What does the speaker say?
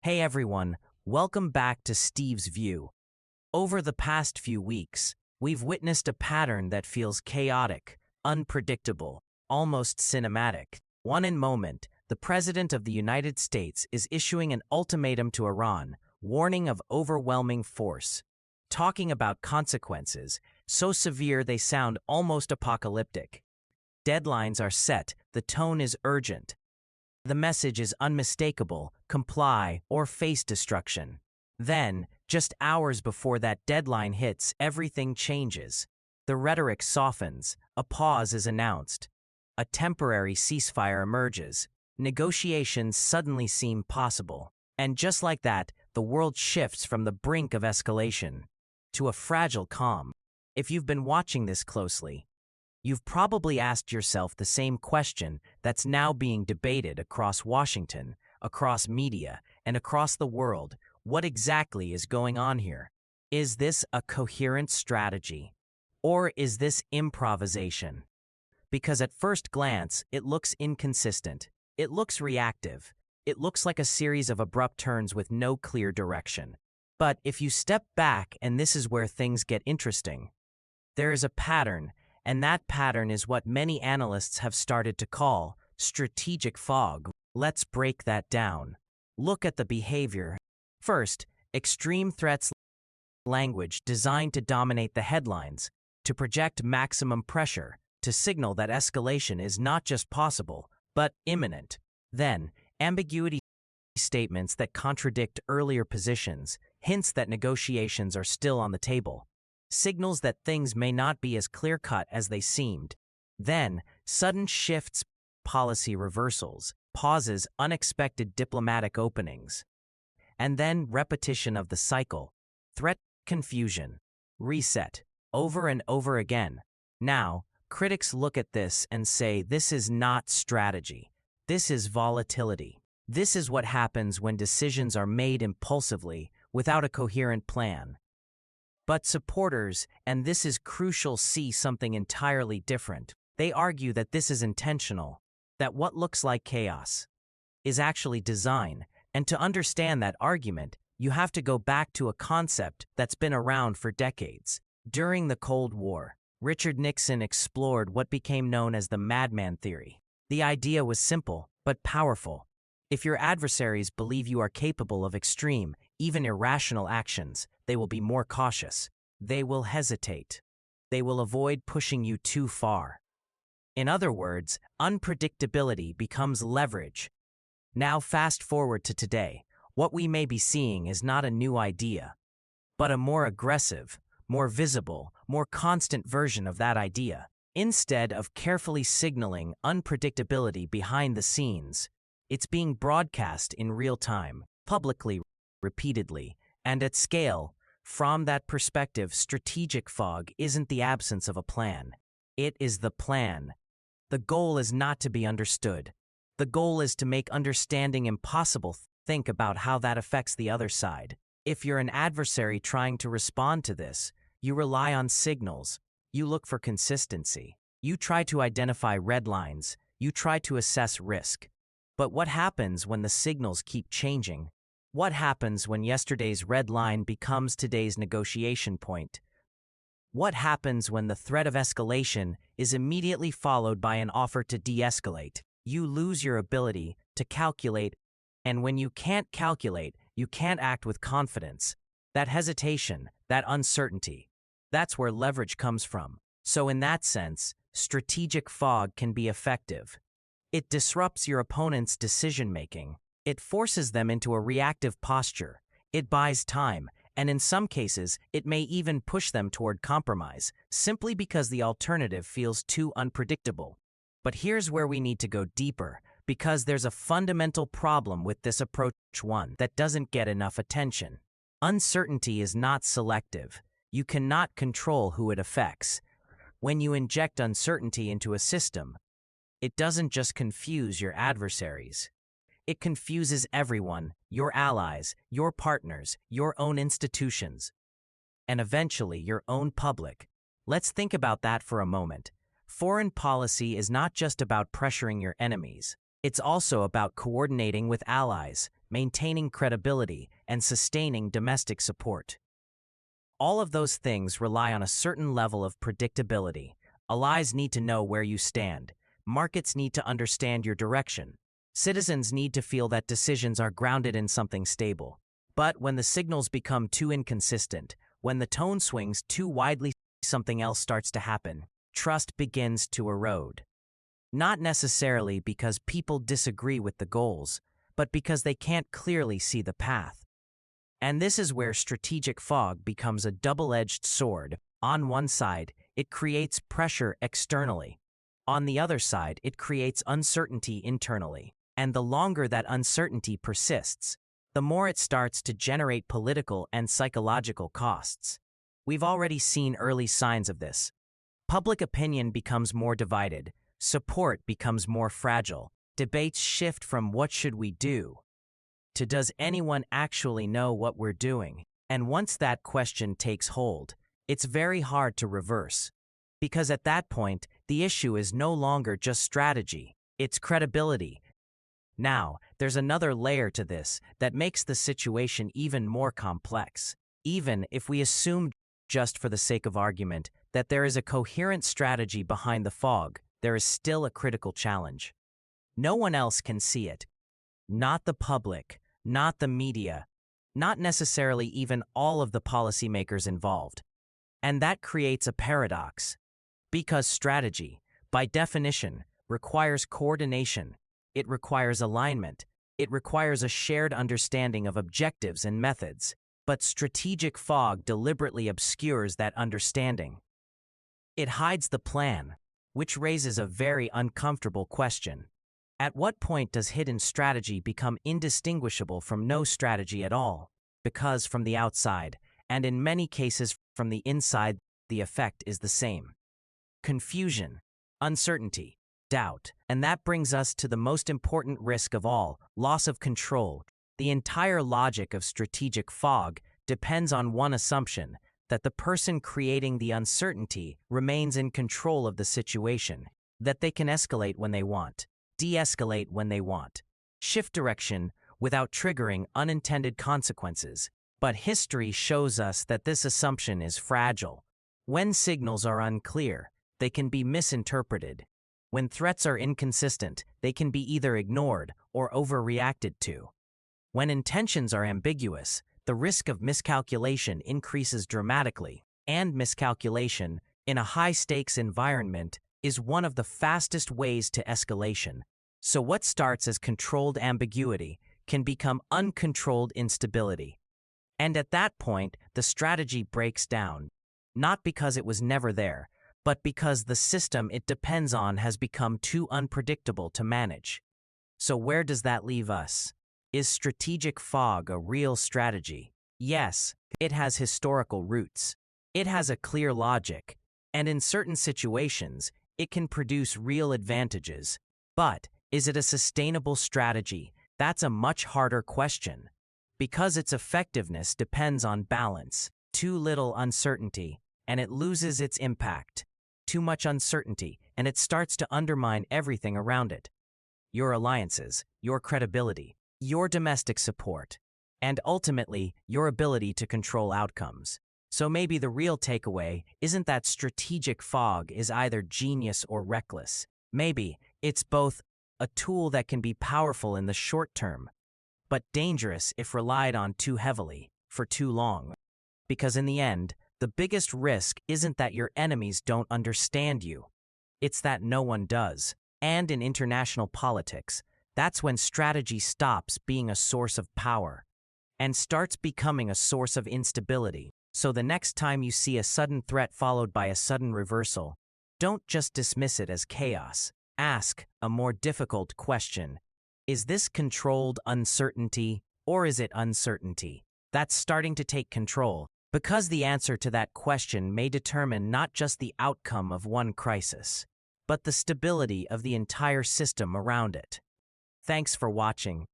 Hey everyone, welcome back to Steve's View. Over the past few weeks, we've witnessed a pattern that feels chaotic, unpredictable, almost cinematic. One moment, the President of the United States is issuing an ultimatum to Iran, warning of overwhelming force, talking about consequences so severe they sound almost apocalyptic. Deadlines are set, the tone is urgent. The message is unmistakable: comply or face destruction. Then, just hours before that deadline hits, everything changes. The rhetoric softens, a pause is announced. A temporary ceasefire emerges. Negotiations suddenly seem possible. And just like that, the world shifts from the brink of escalation to a fragile calm. If you've been watching this closely, you've probably asked yourself the same question that's now being debated across Washington, across media, and across the world. What exactly is going on here? Is this a coherent strategy? Or is this improvisation? Because at first glance, it looks inconsistent. It looks reactive. It looks like a series of abrupt turns with no clear direction. But if you step back, and this is where things get interesting, there is a pattern. And that pattern is what many analysts have started to call strategic fog. Let's break that down. Look at the behavior. First, extreme threats language designed to dominate the headlines, to project maximum pressure, to signal that escalation is not just possible, but imminent. Then, ambiguity statements that contradict earlier positions, hints that negotiations are still on the table. Signals that things may not be as clear-cut as they seemed. Then, sudden shifts, policy reversals, pauses, unexpected diplomatic openings. And then repetition of the cycle. Threat, confusion, reset, over and over again. Now, critics look at this and say this is not strategy. This is volatility. This is what happens when decisions are made impulsively, without a coherent plan. But supporters, and this is crucial, see something entirely different. They argue that this is intentional, that what looks like chaos is actually design. And to understand that argument, you have to go back to a concept that's been around for decades. During the Cold War, Richard Nixon explored what became known as the Madman Theory. The idea was simple, but powerful. If your adversaries believe you are capable of extreme, even irrational actions, they will be more cautious. They will hesitate. They will avoid pushing you too far. In other words, unpredictability becomes leverage. Now fast forward to today. What we may be seeing is not a new idea, but a more aggressive, more visible, more constant version of that idea. Instead of carefully signaling unpredictability behind the scenes, it's being broadcast in real time, publicly, repeatedly, and at scale. From that perspective, strategic fog isn't the absence of a plan. It is the plan. The goal is not to be understood. The goal is to make understanding impossible. Think about how that affects the other side. If you're an adversary trying to respond to this, you rely on signals. You look for consistency. You try to identify red lines. You try to assess risk. But what happens when the signals keep changing? What happens when yesterday's red line becomes today's negotiation point? What happens when the threat of escalation is immediately followed by an offer to de-escalate? You lose your ability to calculate, and when you can't calculate, you can't act with confidence. That hesitation, that uncertainty, that's where leverage comes from. So in that sense, strategic fog can be effective. It disrupts your opponent's decision-making. It forces them into a reactive posture. It buys time, and in some cases, it may even push them toward compromise, simply because the alternative feels too unpredictable. But here's where we need to go deeper, because there's a fundamental problem with this approach, one that doesn't get enough attention. Uncertainty is not selective. You cannot control who it affects. When you inject uncertainty into a system, it doesn't just confuse your adversaries. It confuses everyone, your allies, your partners, your own institutions, and eventually your own public. Let's think about that for a moment. Foreign policy is not just about pressuring your enemies. It's also about coordinating with allies, maintaining credibility, and sustaining domestic support. All of those things rely on a certain level of predictability. Allies need to know where you stand. Markets need to understand your direction. Citizens need to feel that decisions are grounded in something stable. But when the signals become too inconsistent, when the tone swings too widely, something else starts to happen. Trust begins to erode. Not necessarily because people disagree with the goals, but because they can't clearly see the path. And this is where strategic fog becomes a double-edged sword. On one side, it creates pressure externally. On the other side, it creates uncertainty internally. And the longer that uncertainty persists, the more it starts to generate political and psychological costs. We've already seen early signs of this. Public opinion becomes more divided. Support becomes more fragile. Debates shift from "what should we do" to "does anyone actually know what we're doing?" And once that question takes hold, it's very hard to reverse. Because at that point, the issue is no longer just strategy, it's credibility. Now, there's another layer to this that makes the situation even more complex. Even if we assume, just for the sake of argument, that there is a coherent strategy behind the fog, there is still a critical challenge. No one else can see it. Not the public, not the media, not necessarily even all of the policymakers involved. And that creates a paradox. Because strategy, by definition, requires coordination. It requires alignment. It requires a shared understanding of objectives and methods. But strategic fog deliberately obscures that understanding. It hides the plan, which raises a very uncomfortable question. At what point does hidden strategy become indistinguishable from no strategy at all? Because from the outside, and in many cases from the inside, the effect is the same. Confusion, uncertainty, doubt. And that brings us to the most important risk of all, loss of control. The entire logic of strategic fog depends on one assumption, that the person creating the uncertainty remains in control of the situation, that they can escalate when they want, de-escalate when they want, shift direction without triggering unintended consequences. But history shows us that this assumption is fragile. When signals are unclear, they can be misinterpreted. When threats are inconsistent, they can be either ignored or overreacted to. When intentions are ambiguous, the risk of miscalculation increases dramatically, and miscalculation, in a high-stakes environment, is one of the fastest ways to escalation. So what starts as controlled ambiguity can become uncontrolled instability. And at that point, the strategy breaks down, not because it was never there, but because the system it depends on has become too unpredictable to manage. So where does that leave us? Is strategic fog a real strategy? Yes, it has historical roots. It has a clear logic, and in certain situations, it can produce real advantages. But is it a sustainable strategy? That's a much harder question. Because its effectiveness depends on balance. Too little uncertainty, and it loses its impact. Too much uncertainty, and it starts to undermine everything around it. Your alliances, your credibility, your domestic support, and ultimately, your ability to control outcomes. So maybe the real takeaway isn't that strategic fog is either genius or reckless. Maybe it's both a tool that can be powerful in the short term, but dangerous if relied on too heavily, for too long. Because in the end, the biggest risk isn't that your enemies don't understand you. It's that no one does. And in international politics, that's when strategy stops being a source of power and starts becoming a source of instability. So the next time you see a sudden threat followed by a sudden reversal, don't just dismiss it as chaos. Ask a more difficult question. Is this controlled uncertainty, or is it uncertainty that's starting to take control? Because the answer to that question may determine not just the outcome of one crisis, but the stability of the entire system around it. Thanks for watching.